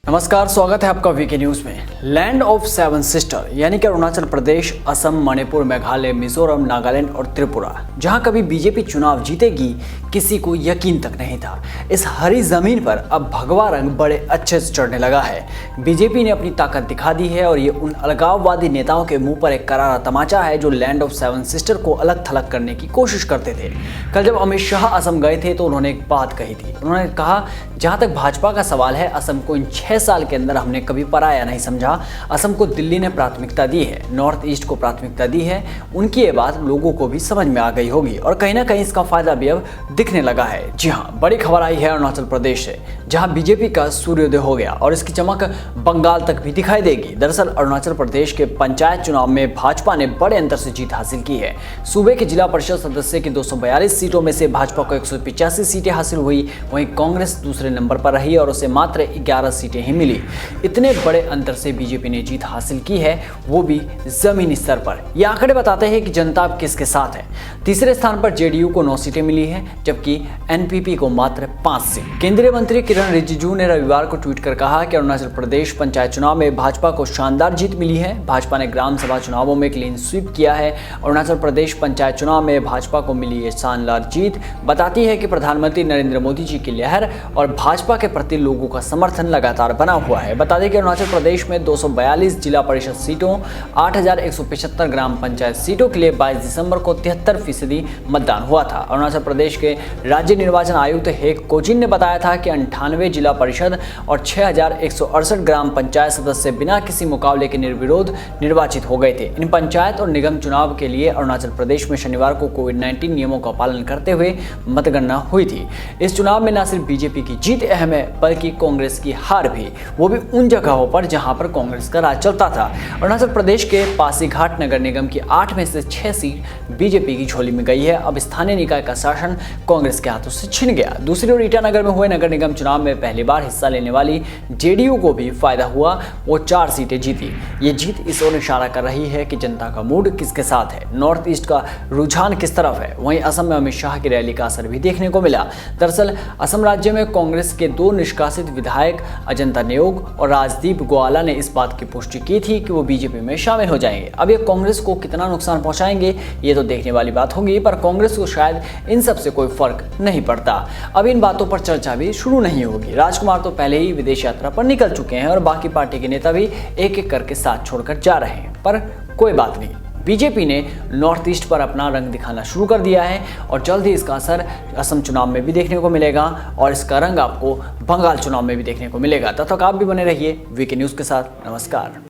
नमस्कार, स्वागत है आपका वीके न्यूज में। लैंड ऑफ सेवन सिस्टर यानी कि अरुणाचल प्रदेश, असम, मणिपुर, मेघालय, मिजोरम, नागालैंड और त्रिपुरा, जहां कभी बीजेपी चुनाव जीतेगी किसी को यकीन तक नहीं था। इस हरी जमीन पर अब भगवा रंग बड़े अच्छे से चढ़ने लगा है। बीजेपी ने अपनी ताकत दिखा दी है और ये उन अलगाववादी नेताओं के मुंह पर एक करारा तमाचा है जो लैंड ऑफ सेवन सिस्टर को अलग थलग करने की कोशिश करते थे। कल जब अमित शाह असम गए थे तो उन्होंने एक बात कही थी। उन्होंने कहा, जहां तक भाजपा का सवाल है, असम को इन 6 साल के अंदर हमने कभी पराया नहीं समझा। असम को दिल्ली ने प्राथमिकता दी है, नॉर्थ ईस्ट को प्राथमिकता दी है। उनकी ये बात लोगों को भी समझ में आ गई होगी और कहीं ना कहीं इसका फायदा भी अब दिखने लगा है। जी हाँ, बड़ी खबर आई है अरुणाचल प्रदेश से, जहां बीजेपी का सूर्योदय हो गया और इसकी चमक बंगाल तक भी दिखाई देगी। दरअसल अरुणाचल प्रदेश के पंचायत चुनाव में भाजपा ने बड़े अंतर से जीत हासिल की है। सूबे के जिला परिषद सदस्य की 242 सीटों में से भाजपा को 185 सीटें हासिल हुई। वहीं कांग्रेस दूसरे नंबर पर रही और उसे मात्र 11 सीटें ही मिली। इतने बड़े अंतर से बीजेपी ने जीत हासिल की है, वो भी जमीनी स्तर पर। ये आंकड़े बताते हैं कि जनता अब किसके साथ है। तीसरे स्थान पर जेडीयू को 9 सीटें मिली हैं, जबकि एनपीपी को मात्र 5 सीट। केंद्रीय मंत्री किरण रिजिजू ने रविवार को ट्वीट कर कहा कि अरुणाचल प्रदेश पंचायत चुनाव में भाजपा को शानदार जीत मिली है। भाजपा ने ग्राम सभा चुनावों में क्लीन स्वीप किया है। अरुणाचल प्रदेश पंचायत चुनाव में भाजपा को मिली ये शानदार जीत बताती है कि प्रधानमंत्री नरेंद्र मोदी जी की लहर और भाजपा के प्रति लोगों का समर्थन लगातार बना हुआ है। बता दें कि अरुणाचल प्रदेश में 242 जिला परिषद सीटों, 8175 ग्राम पंचायत सीटों के लिए 22 दिसंबर को 73% मतदान हुआ था। अरुणाचल प्रदेश के राज्य निर्वाचन आयुक्त हेक कोजिन ने बताया था कि 98 जिला परिषद और 6168 ग्राम पंचायत सदस्य बिना किसी मुकाबले के निर्विरोध निर्वाचित हो गए थे। इन पंचायत और निगम चुनाव के लिए अरुणाचल प्रदेश में शनिवार को कोविड-19 नियमों का पालन करते हुए मतगणना हुई थी। इस चुनाव में न सिर्फ बीजेपी की जीत अहम है, बल्कि कांग्रेस की हार भी, वो भी उन जगहों पर जहां पर कांग्रेस का राज चलता था। अरुणाचल प्रदेश के पासीघाट नगर निगम की 8 में से 6 सीट बीजेपी की झोली में गई है। अब स्थानीय निकाय का शासन कांग्रेस के हाथों से छिन गया। दूसरी ओर ईटानगर में हुए नगर निगम चुनाव में पहली बार हिस्सा लेने वाली जेडीयू को भी फायदा हुआ, वो 4 सीटें जीती। ये जीत इस ओर इशारा कर रही है कि जनता का मूड किसके साथ है, नॉर्थ ईस्ट का रुझान किस तरफ है। वहीं असम में अमित शाह की रैली का असर भी देखने को मिला। दरअसल असम राज्य में कांग्रेस के 2 निष्कासित विधायक अजंता नेओग और राजदीप गोवाला ने इस बात की पुष्टि की थी कि वो बीजेपी में शामिल हो जाएंगे। अब ये कांग्रेस को कितना नुकसान पहुंचाएंगे ये तो देखने वाली बात होगी, पर कांग्रेस को शायद इन सब से कोई फर्क नहीं पड़ता। अब इन बातों पर चर्चा भी शुरू नहीं होगी। राजकुमार तो पहले ही विदेश यात्रा पर निकल चुके हैं और बाकी पार्टी के नेता भी एक एक करके साथ छोड़कर जा रहे हैं, पर कोई बात नहीं। बीजेपी ने नॉर्थ ईस्ट पर अपना रंग दिखाना शुरू कर दिया है और जल्द ही इसका असर असम चुनाव में भी देखने को मिलेगा और इसका रंग आपको बंगाल चुनाव में भी देखने को मिलेगा। तब तक आप भी बने रहिए वीके न्यूज़ के साथ। नमस्कार।